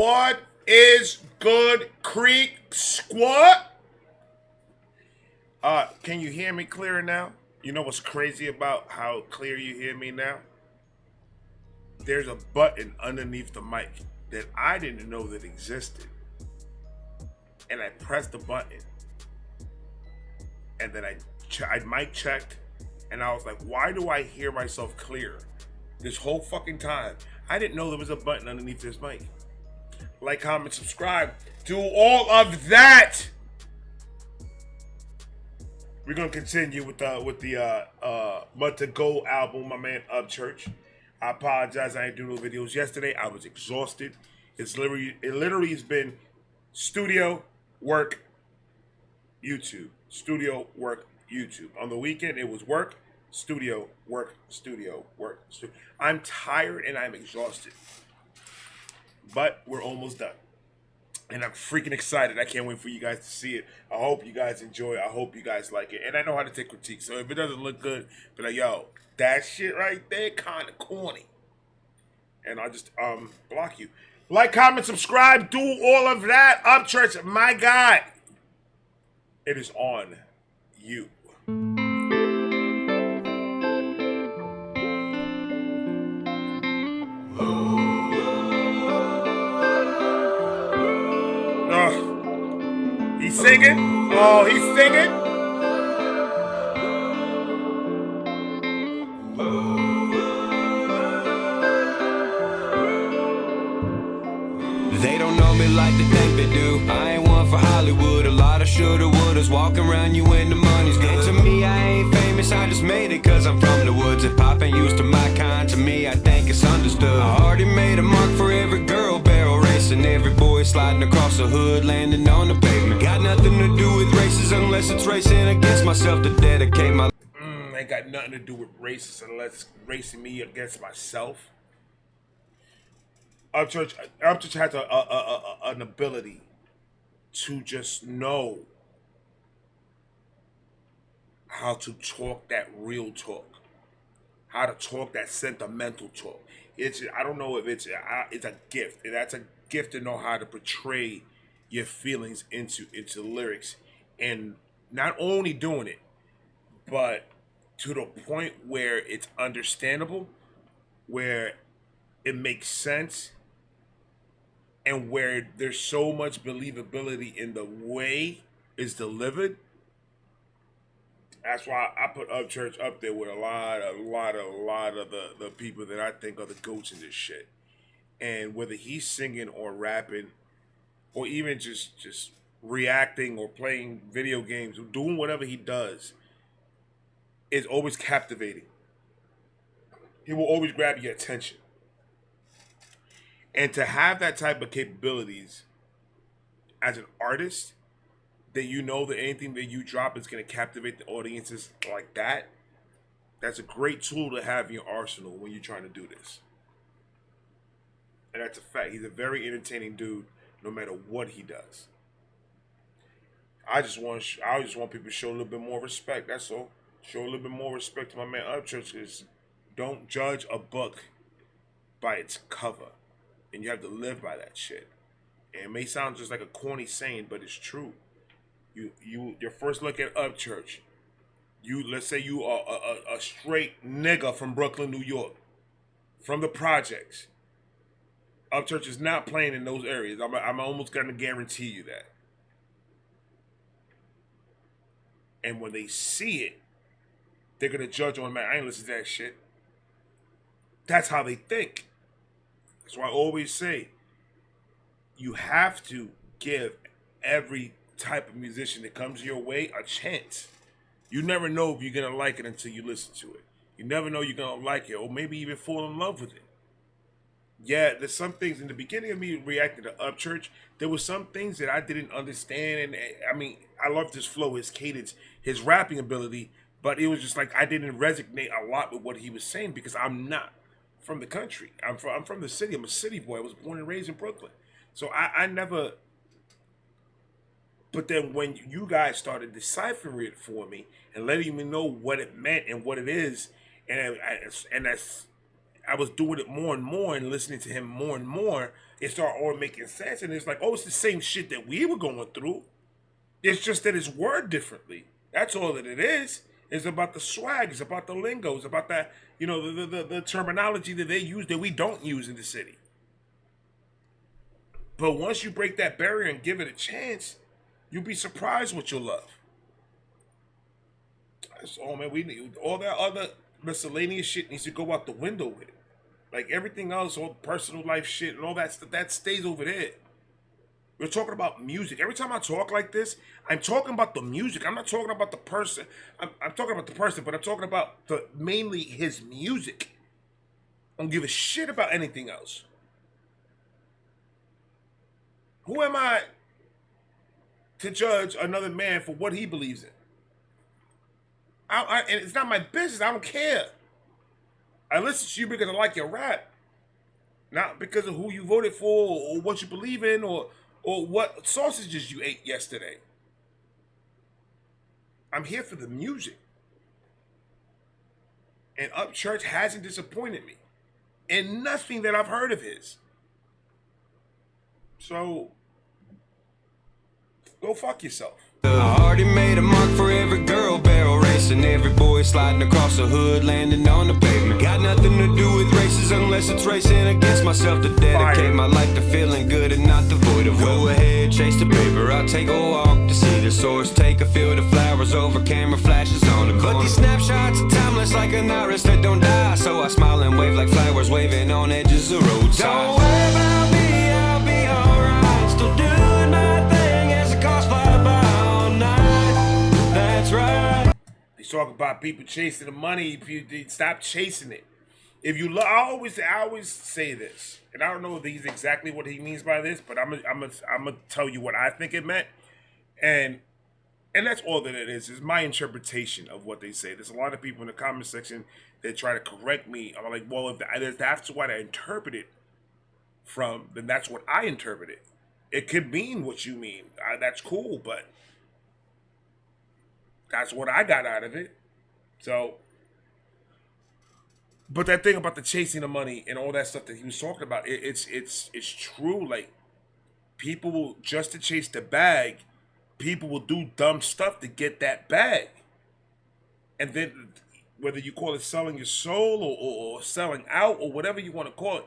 What is good, Creek Squad? Can you hear me clearer now? You know what's crazy about how clear you hear me now? There's a button underneath the mic that I didn't know that existed. And I pressed the button. And then I mic checked. And I was like, why do I hear myself clear? This whole fucking time. I didn't know there was a button underneath this mic. Like, comment, subscribe. Do all of that. We're gonna continue with the Month to Go album, my man Upchurch. I apologize, I didn't do no videos yesterday. I was exhausted. It literally has been studio, work, YouTube. Studio, work, YouTube. On the weekend, it was work, studio, work, studio, work, studio. I'm tired and I'm exhausted. But we're almost done. And I'm freaking excited. I can't wait for you guys to see it. I hope you guys enjoy it. I hope you guys like it. And I know how to take critiques. So if it doesn't look good, be like, yo, that shit right there kind of corny. And I'll just block you. Like, comment, subscribe, do all of that. Upchurch, my God. It is on you. He's singing. Oh, he's singing. They don't know me like they think they do. I ain't one for Hollywood. A lot of shoulda, wouldas walking around you when the money's good. To me, I ain't famous. I just made it cause I'm from the woods. And pop ain't used to my kind. To me, I think it's understood. I already made a mark for every girl barrel racing. Every boy sliding across the hood, landing on the pavement. Got nothing to do with races unless it's racing against myself to dedicate my Ain't got nothing to do with races unless racing me against myself. Upchurch has an ability to just know how to talk that real talk, how to talk that sentimental talk. I don't know if it's a gift. That's a gift to know how to portray your feelings into lyrics, and not only doing it, but to the point where it's understandable, where it makes sense, and where there's so much believability in the way it's delivered. That's why I put Upchurch up there with a lot of the people that I think are the goats in this shit. And whether he's singing or rapping, or even just reacting or playing video games or doing whatever he does, is always captivating. He will always grab your attention. And to have that type of capabilities as an artist, that you know that anything that you drop is going to captivate the audiences like that, that's a great tool to have in your arsenal when you're trying to do this. And that's a fact. He's a very entertaining dude, no matter what he does. I just want people to show a little bit more respect. That's all. Show a little bit more respect to my man Upchurch, because don't judge a book by its cover. And you have to live by that shit. And it may sound just like a corny saying, but it's true. Your first look at Upchurch, let's say you are a straight nigga from Brooklyn, New York, from the projects. Upchurch is not playing in those areas. I'm almost gonna guarantee you that. And when they see it, they're gonna judge on, man, I ain't listen to that shit. That's how they think. That's why I always say, you have to give every type of musician that comes your way a chance. You never know if you're gonna like it until you listen to it. You never know you're gonna like it, or maybe even fall in love with it. Yeah, there's some things in the beginning of me reacting to Upchurch, there were some things that I didn't understand. And I mean, I loved his flow, his cadence, his rapping ability, but it was just like I didn't resonate a lot with what he was saying, because I'm not from the country. I'm from the city. I'm a city boy. I was born and raised in Brooklyn. So I never. But then when you guys started deciphering it for me and letting me know what it meant and what it is, and I was doing it more and more and listening to him more and more, it started all making sense. And it's like, oh, it's the same shit that we were going through. It's just that it's worded differently. That's all that it is. It's about the swag. It's about the lingo. It's about that, the terminology that they use that we don't use in the city. But once you break that barrier and give it a chance, you'll be surprised what you'll love. That's all, man. We need all that other miscellaneous shit needs to go out the window with it. Like everything else, all personal life shit and all that stuff, that stays over there. We're talking about music. Every time I talk like this, I'm talking about the music. I'm not talking about the person. I'm talking about the person, but I'm talking about mainly his music. I don't give a shit about anything else. Who am I to judge another man for what he believes in? And it's not my business. I don't care. I listen to you because I like your rap, not because of who you voted for or what you believe in or what sausages you ate yesterday. I'm here for the music. And Upchurch hasn't disappointed me in nothing that I've heard of his. So, go fuck yourself. I already made a mark for every girl barrel racing, every boy sliding across the hood, landing on the pavement. Got nothing to do with races unless it's racing against myself. To dedicate my life to feeling good and not the void of. Go ahead, chase the paper. I'll take a walk to see the source. Take a field of flowers over camera flashes on the corner. But these snapshots are timeless like an iris that don't die. So I smile and wave like flowers waving on edges of roadside. Don't worry about me, I'll be alright. Still doing my thing as it costs $5 all night. That's right. They talk about people chasing the money. If you stop chasing it. If you look, I always say this, and I don't know if he's exactly what he means by this, but I'm gonna tell you what I think it meant, and that's all that it is my interpretation of what they say. There's a lot of people in the comment section that try to correct me. I'm like, well, if that's what I interpret it from, then that's what I interpret it. It could mean what you mean. That's cool, but that's what I got out of it. So. But that thing about the chasing the money and all that stuff that he was talking about, it's true. Like, people will, just to chase the bag, people will do dumb stuff to get that bag. And then, whether you call it selling your soul or selling out or whatever you want to call it,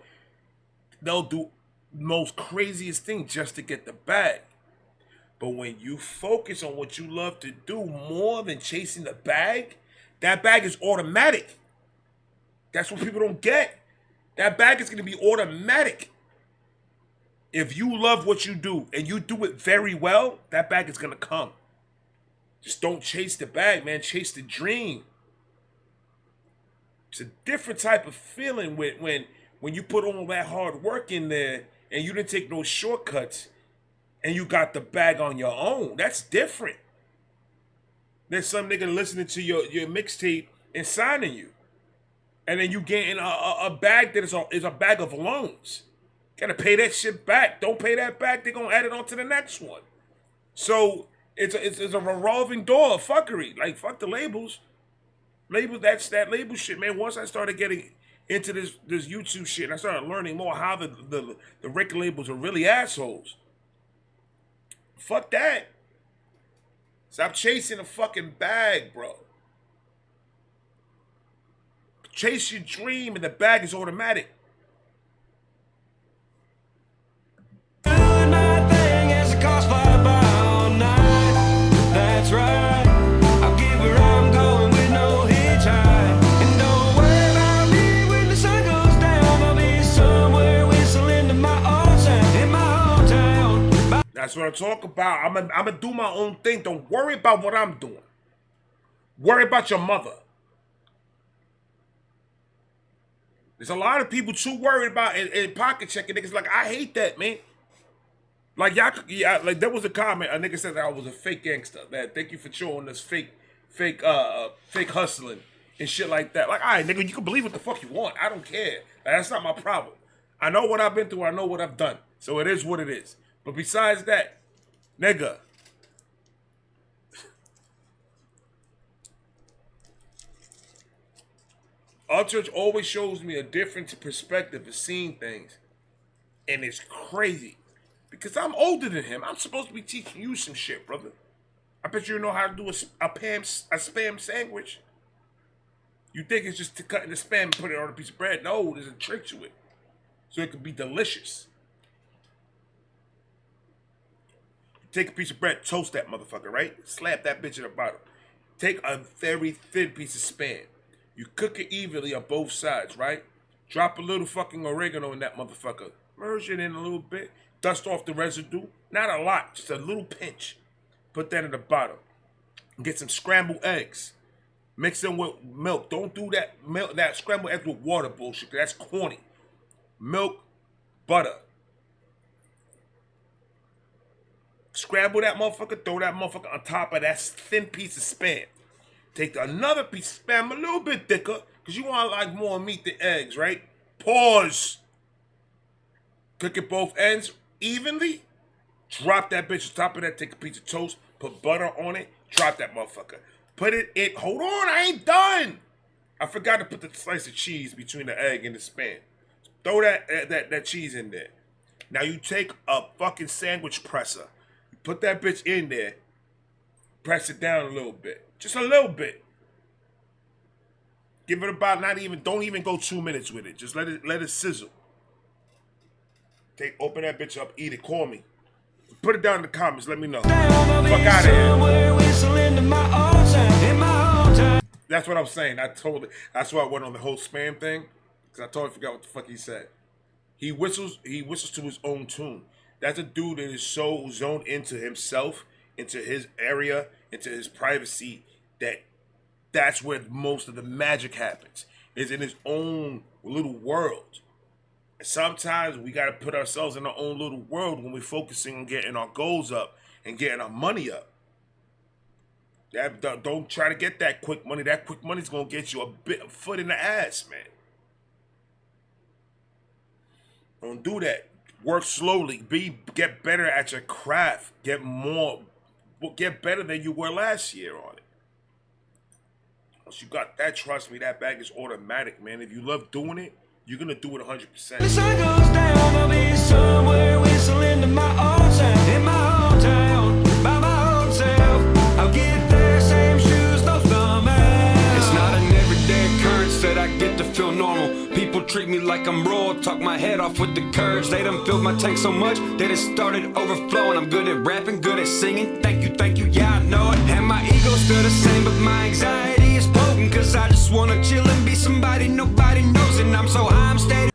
they'll do most craziest thing just to get the bag. But when you focus on what you love to do more than chasing the bag, that bag is automatic. That's what people don't get. That bag is going to be automatic. If you love what you do and you do it very well, that bag is going to come. Just don't chase the bag, man. Chase the dream. It's a different type of feeling when you put all that hard work in there and you didn't take no shortcuts and you got the bag on your own. That's different. There's some nigga listening to your mixtape and signing you. And then you getting a bag that is a bag of loans. Gotta pay that shit back. Don't pay that back, they're gonna add it on to the next one. So it's a revolving door of fuckery. Like, fuck the labels. That's that label shit, man. Once I started getting into this YouTube shit and I started learning more how the record labels are really assholes. Fuck that. Stop chasing a fucking bag, bro. Chase your dream and the bag is automatic. Doing my thing as it costs $5 all night. That's right. I'll get where I'm going with no hitchhike. And don't worry about me when the sun goes down. I'll be somewhere whistling to my own sound in my own town. That's what I'm talking about. I'm gonna do my own thing. Don't worry about what I'm doing. Worry about your mother. There's a lot of people too worried about and pocket checking niggas. Like, I hate that, man. Like, like there was a comment, a nigga said that I was a fake gangster. Man, thank you for showing us fake hustling and shit like that. Like, all right, nigga, you can believe what the fuck you want. I don't care. Like, that's not my problem. I know what I've been through. I know what I've done. So it is what it is. But besides that, nigga, Upchurch always shows me a different perspective of seeing things. And it's crazy. Because I'm older than him. I'm supposed to be teaching you some shit, brother. I bet you know how to do a spam sandwich. You think it's just to cut in the spam and put it on a piece of bread. No, there's a trick to it. So it can be delicious. Take a piece of bread, toast that motherfucker, right? Slap that bitch in the bottom. Take a very thin piece of spam. You cook it evenly on both sides, right? Drop a little fucking oregano in that motherfucker. Merge it in a little bit. Dust off the residue. Not a lot, just a little pinch. Put that in the bottom. Get some scrambled eggs. Mix them with milk. Don't do that scrambled eggs with water bullshit, 'cause that's corny. Milk, butter. Scramble that motherfucker, throw that motherfucker on top of that thin piece of spam. Take another piece of spam, a little bit thicker, because you want like more meat than eggs, right? Pause. Cook it both ends evenly. Drop that bitch on top of that, take a piece of toast, put butter on it, drop that motherfucker. Put it in, hold on, I ain't done. I forgot to put the slice of cheese between the egg and the spam. Throw that cheese in there. Now you take a fucking sandwich presser. Put that bitch in there. Press it down a little bit. Just a little bit. Give it about don't even go 2 minutes with it. Just let it sizzle. Open that bitch up, eat it, call me. Put it down in the comments, let me know. Fuck out of here. That's what I'm saying. That's why I went on the whole spam thing. Because I totally forgot what the fuck he said. He whistles to his own tune. That's a dude that is so zoned into himself, into his area, into his privacy, that's where most of the magic happens. Is in his own little world. And sometimes we got to put ourselves in our own little world when we're focusing on getting our goals up and getting our money up. Don't try to get that quick money. That quick money's going to get you a foot in the ass, man. Don't do that. Work slowly. Get better at your craft. Get better than you were last year on it. Once you got that, trust me, that bag is automatic, man. If you love doing it, you're gonna do it 100%. The sun goes down, I'll be somewhere whistling to my old sound. In my hometown, by my old self. I'll get there, same shoes, no thumb out. It's not an everyday occurrence that I get to feel normal. People treat me like I'm raw, talk my head off with the courage. They done filled my tank so much that it started overflowing. I'm good at rapping, good at singing. Thank you, yeah, I know it. And my ego's still the same, but my anxiety is potent. Cause I just wanna chill and be somebody nobody knows. And I'm so high, I'm steady.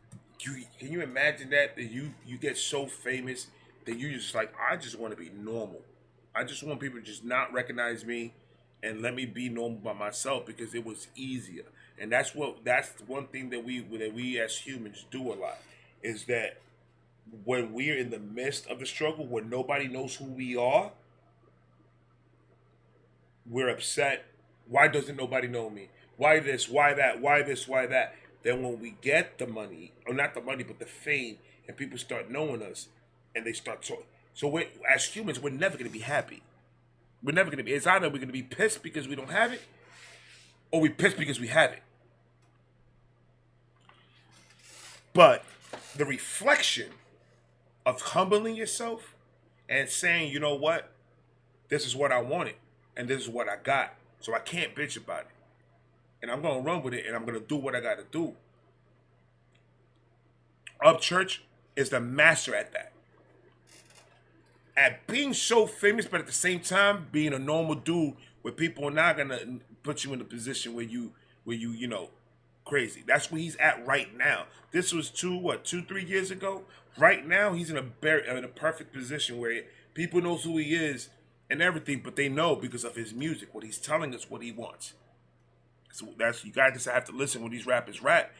Can you imagine that you get so famous that you just like, I just want to be normal. I just want people to just not recognize me and let me be normal by myself because it was easier. And that's one thing that we as humans do a lot, is that when we're in the midst of the struggle, when nobody knows who we are, we're upset. Why doesn't nobody know me? Why this? Why that? Why this? Why that? Then when we get the money, or not the money, but the fame, and people start knowing us, and they start talking. So as humans, we're never going to be happy. We're never going to be. It's either we're going to be pissed because we don't have it, or we pissed because we have it. But the reflection of humbling yourself and saying, you know what, this is what I wanted, and this is what I got, so I can't bitch about it. And I'm going to run with it, and I'm going to do what I got to do. Upchurch is the master at that. At being so famous, but at the same time, being a normal dude where people are not going to put you in a position where you crazy. That's where he's at right now. This was 2-3 years ago? Right now, he's in a perfect position where people knows who he is and everything, but they know because of his music, what he's telling us, what he wants. So you guys just have to listen when these rappers rap.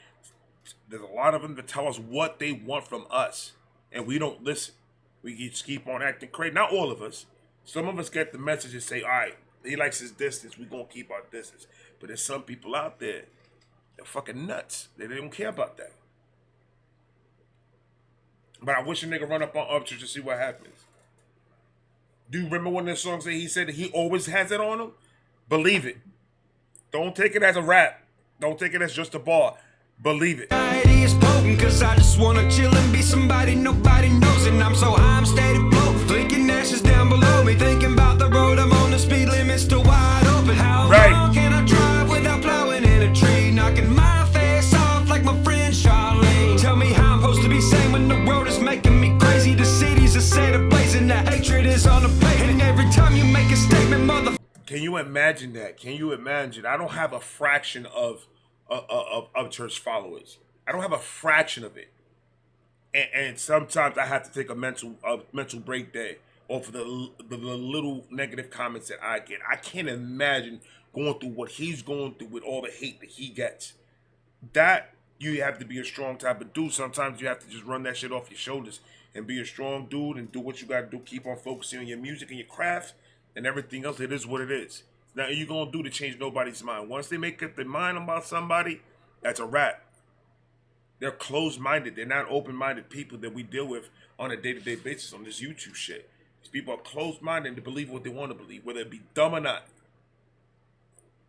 There's a lot of them that tell us what they want from us, and we don't listen. We just keep on acting crazy. Not all of us. Some of us get the message and say, all right, he likes his distance, we're going to keep our distance. But there's some people out there, they're fucking nuts. They don't care about that. But I wish a nigga run up on Upchurch to see what happens. Do you remember one of the songs that he said that he always has it on him? Believe it. Don't take it as a rap. Don't take it as just a bar. Believe it. Cause I just wanna chill and be somebody nobody knows. And I'm so high, I'm steady blow, flicking ashes down below me, thinking about the road I'm on, the speed limit's still wide open. How long can I drive without plowing in a tree, knocking my face off like my friend Charlene? Tell me how I'm supposed to be sane when the road is making me crazy. The city's a set of blazing, the hatred is on the pavement, and every time you make a statement, mother. Can you imagine that? Can you imagine? I don't have a fraction of Upchurch followers. I don't have a fraction of it, and sometimes I have to take a mental break day off of the little negative comments that I get. I can't imagine going through what he's going through with all the hate that he gets. That you have to be a strong type of dude. Sometimes you have to just run that shit off your shoulders and be a strong dude and do what you gotta do. Keep on focusing on your music and your craft and everything else. It is what it is. Now you gonna do to change nobody's mind. Once they make up their mind about somebody, that's a wrap. They're closed-minded. They're not open-minded people that we deal with on a day-to-day basis on this YouTube shit. These people are closed-minded and they believe what they want to believe, whether it be dumb or not.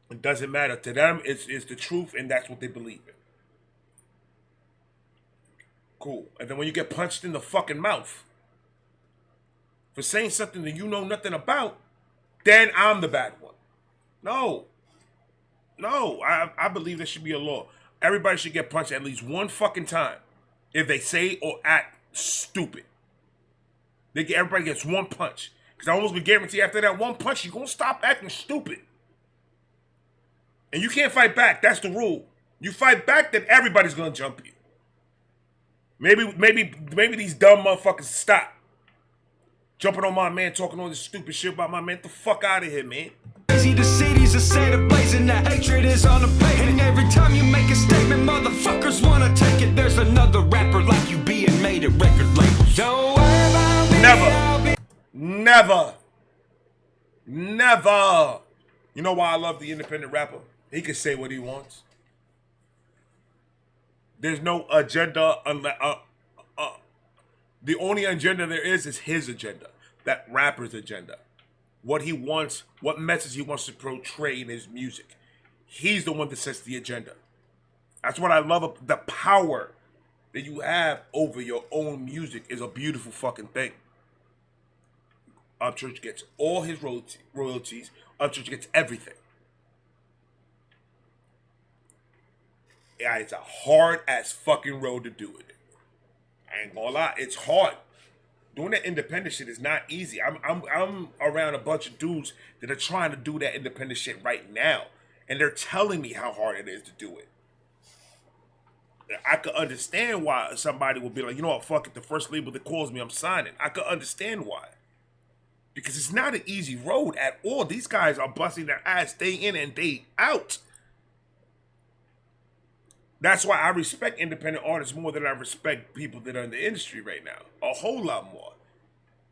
It doesn't matter. To them, it's the truth, and that's what they believe in. Cool. And then when you get punched in the fucking mouth for saying something that you know nothing about, then I'm the bad one. No. I believe there should be a law. Everybody should get punched at least one fucking time if they say or act stupid. Everybody gets one punch. Because I almost can guarantee after that one punch, you're going to stop acting stupid. And you can't fight back. That's the rule. You fight back, then everybody's going to jump you. Maybe these dumb motherfuckers stop jumping on my man, talking all this stupid shit about my man. Get the fuck out of here, man. The city's a set of blazing, the hatred is on the pavement, and every time you make a statement, motherfuckers wanna take it. There's another rapper like you being made at record labels. Don't worry about me. Never. You know why I love the independent rapper? He can say what he wants. There's no agenda. The only agenda there is his agenda. That rapper's agenda. What he wants, what message he wants to portray in his music. He's the one that sets the agenda. That's what I love. The power that you have over your own music is a beautiful fucking thing. Upchurch gets all his royalties. Upchurch gets everything. Yeah, it's a hard ass fucking road to do it. I ain't gonna lie, it's hard. Doing that independent shit is not easy. I'm around a bunch of dudes that are trying to do that independent shit right now, and they're telling me how hard it is to do it. I could understand why somebody would be like, you know what, fuck it, the first label that calls me, I'm signing. I could understand why. Because it's not an easy road at all. These guys are busting their ass day in and day out. That's why I respect independent artists more than I respect people that are in the industry right now. A whole lot more.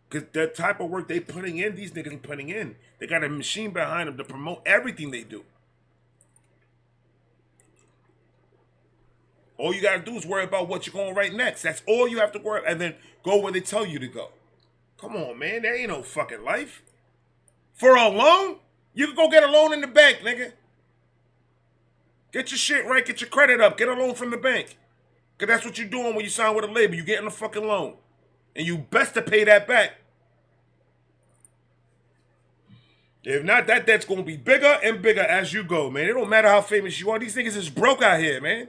Because the type of work they putting in, these niggas are putting in. They got a machine behind them to promote everything they do. All you got to do is worry about what you're going to write next. That's all you have to worry about. And then go where they tell you to go. Come on, man. There ain't no fucking life. For a loan? You can go get a loan in the bank, nigga. Get your shit right. Get your credit up. Get a loan from the bank. Because that's what you're doing when you sign with a label. You're getting a fucking loan. And you best to pay that back. If not, that debt's going to be bigger and bigger as you go, man. It don't matter how famous you are. These niggas is broke out here, man.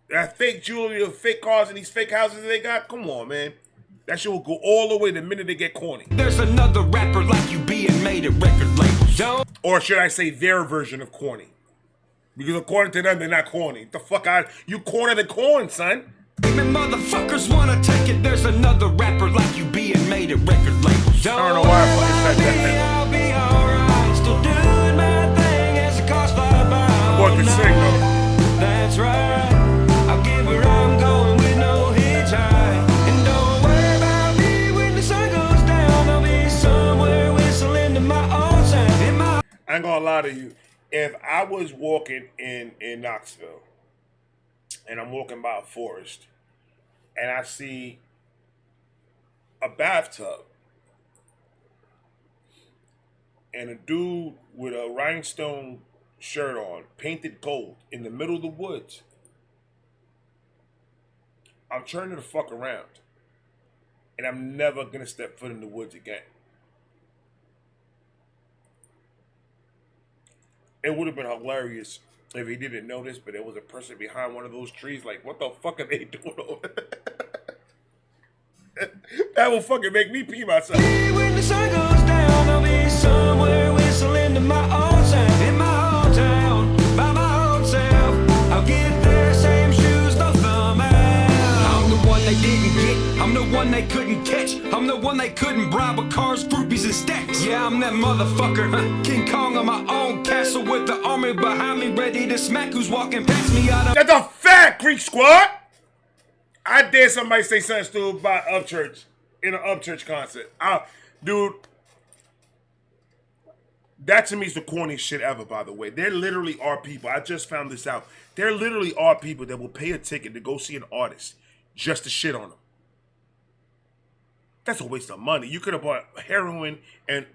That fake jewelry, the fake cars, and these fake houses that they got. Come on, man. That shit will go all the way the minute they get corny. There's another rapper like you being made at record labels. Or should I say their version of corny? Because according to them, they're not corny. Get the fuck out. You corner the corn, son. Motherfuckers wanna take it. There's another rapper like you being made at record labels. I don't know why I fucking said that. I'll be alright. Still doing my thing as the cars fly by. Boy can sing though. That's right. I'll get where I'm going with no hitchhike. And don't worry about me when the sun goes down. I'll be somewhere whistling to my own sound. I ain't gonna lie to you. If I was walking in Knoxville and I'm walking by a forest and I see a bathtub and a dude with a rhinestone shirt on, painted gold in the middle of the woods, I'm turning the fuck around. And I'm never going to step foot in the woods again. It would have been hilarious if he didn't notice, but there was a person behind one of those trees. Like, what the fuck are they doing over there? That will fucking make me pee myself. When the sun goes down, I'll be somewhere whistling to my own sound. In my own town, by my own self. I'll get there, same shoes, no thumb out. I'm the one they didn't get, I'm the one they couldn't catch. I'm the one they couldn't bribe with cars, groupies, and stacks. Yeah, I'm that motherfucker, huh? King Kong on my own castle with the army behind me, ready to smack who's walking past me out of. That's a fact, Creek Squad! I dare somebody say something stupid about Upchurch in an Upchurch concert. Dude, that to me is the corniest shit ever, by the way. There literally are people, I just found this out. There literally are people that will pay a ticket to go see an artist just to shit on them. That's a waste of money. You could have bought heroin and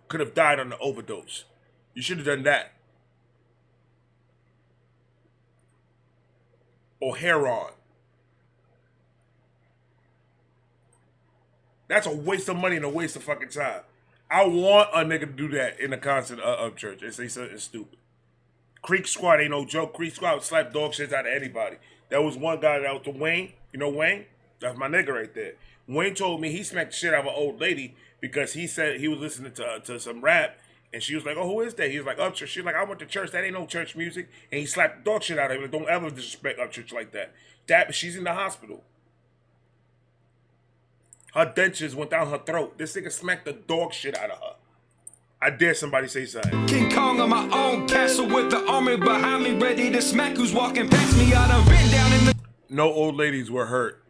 could have died on the overdose. You should have done that. Or heroin. That's a waste of money and a waste of fucking time. I want a nigga to do that in the concert of church and say something stupid. Creek Squad ain't no joke. Creek Squad would slap dog shit out of anybody. There was one guy that was to Wayne. You know Wayne? That's my nigga right there. Wayne told me he smacked the shit out of an old lady because he said he was listening to some rap. And she was like, oh, who is that? He was like, Upchurch. She was like, I went to church. That ain't no church music. And he slapped the dog shit out of him. Like, don't ever disrespect Upchurch like that. She's in the hospital. Her dentures went down her throat. This nigga smacked the dog shit out of her. I dare somebody say something. King Kong on my own castle with the army behind me, ready to smack who's walking past me. I done been down in the. No old ladies were hurt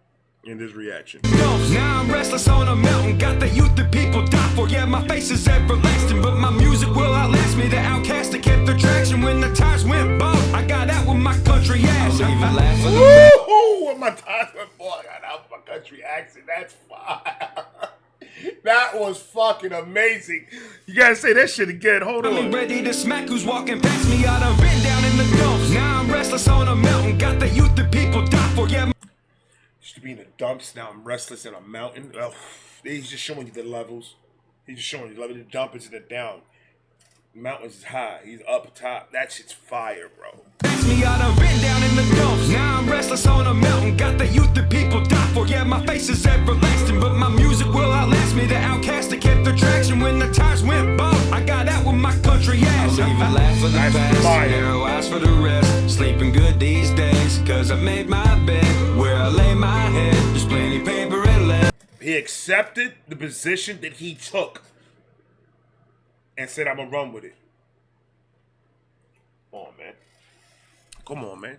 in this reaction. Now I'm restless on a mountain. Got the youth that people die for. Yeah, my face is everlasting, but my music will outlast me. The outcast that kept their traction when the tires went bald. I got out with my country ass. I'll leave it laughing. Woohoo! When my tires went bald, I got out with my country accent. That's fire. That was fucking amazing. You gotta say that shit again. Hold on. I'm ready to smack who's walking past me. I done been down in the dumps. Now I'm restless on a mountain. Got the youth that people die for. Yeah. Used to be in the dumps. Now I'm restless in a mountain. Oh, he's just showing you the levels. He's just showing you the level. The dump is in the down. Mountains is high. He's up top. That shit's fire, bro. Me, I done been down in the dumps. Now I'm restless on a mountain. Got the youth that people die for. Yeah, my face is everlasting, but my music will outlast me. The outcast that kept their traction when the tires went bald. I got out with my country ass. I'll leave it laugh for the past. Narrow eyes for the rest. Sleeping good these days, cause I made my bed where I lay my head. There's plenty paper and left. He accepted the position that he took and said, I'm gonna run with it. Come on, man. Come on, man.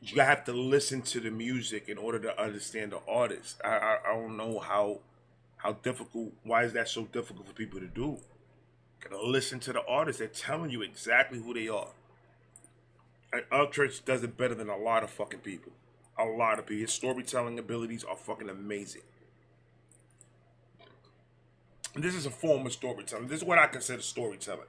You have to listen to the music in order to understand the artist. I don't know how difficult, why is that so difficult for people to do? Gotta listen to the artist. They're telling you exactly who they are. And Upchurch does it better than a lot of fucking people. A lot of people. His storytelling abilities are fucking amazing. And this is a form of storytelling. This is what I consider storytelling.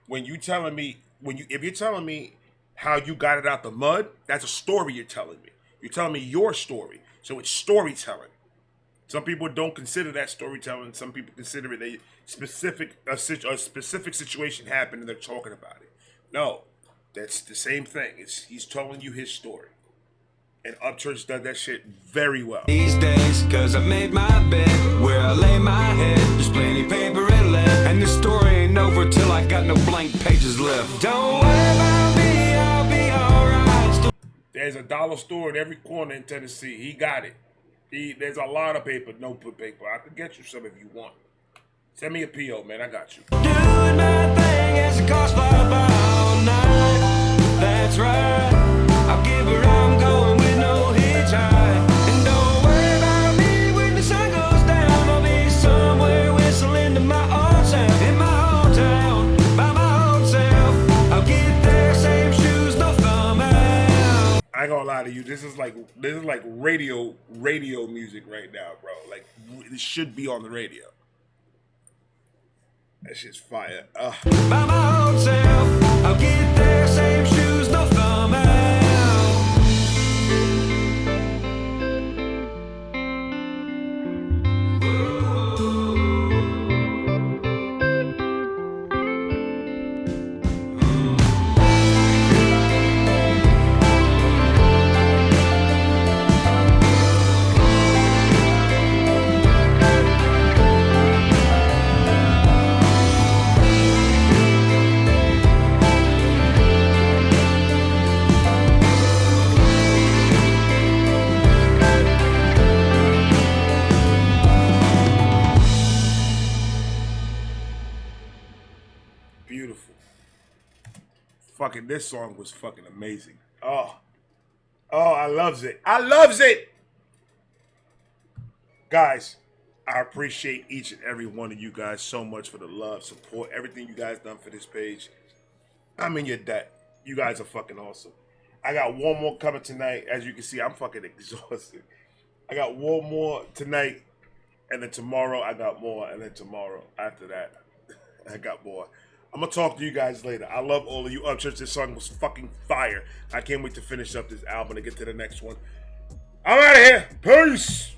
When you telling me, if you're telling me how you got it out the mud, that's a story you're telling me. You're telling me your story. So it's storytelling. Some people don't consider that storytelling. Some people consider it a specific situation happened and they're talking about it. No, that's the same thing. He's telling you his story. And Upchurch does that shit very well. These days, cause I made my bed where I lay my head. There's plenty paper and lead. And the story ain't over till I got no blank pages left. Don't worry about me, I'll be alright. There's a dollar store in every corner in Tennessee. He got it. There's a lot of paper, notebook paper. I could get you some if you want. Send me a PO, man. I got you. Doing my thing as a cost fly by all night. That's right. I'll give her I'm going with no hitchhike. And don't worry about me when the sun goes down. I'll be somewhere whistling to my own sound. In my own town, by my own self. I'll get there, same shoes, no thumb out. I ain't gonna lie to you. This is like radio music right now, bro. Like this should be on the radio. That shit's fire. By my own self, I'll get there, same shoes, no thumb out. Beautiful. Fucking this song was fucking amazing. Oh, I loves it. I loves it. Guys, I appreciate each and every one of you guys so much for the love, support, everything you guys done for this page. I'm in your debt. You guys are fucking awesome. I got one more coming tonight. As you can see, I'm fucking exhausted. I got one more tonight, and then tomorrow I got more, and then tomorrow after that I got more. I'm gonna talk to you guys later. I love all of you. Upchurch, this song was fucking fire. I can't wait to finish up this album and get to the next one. I'm out of here. Peace.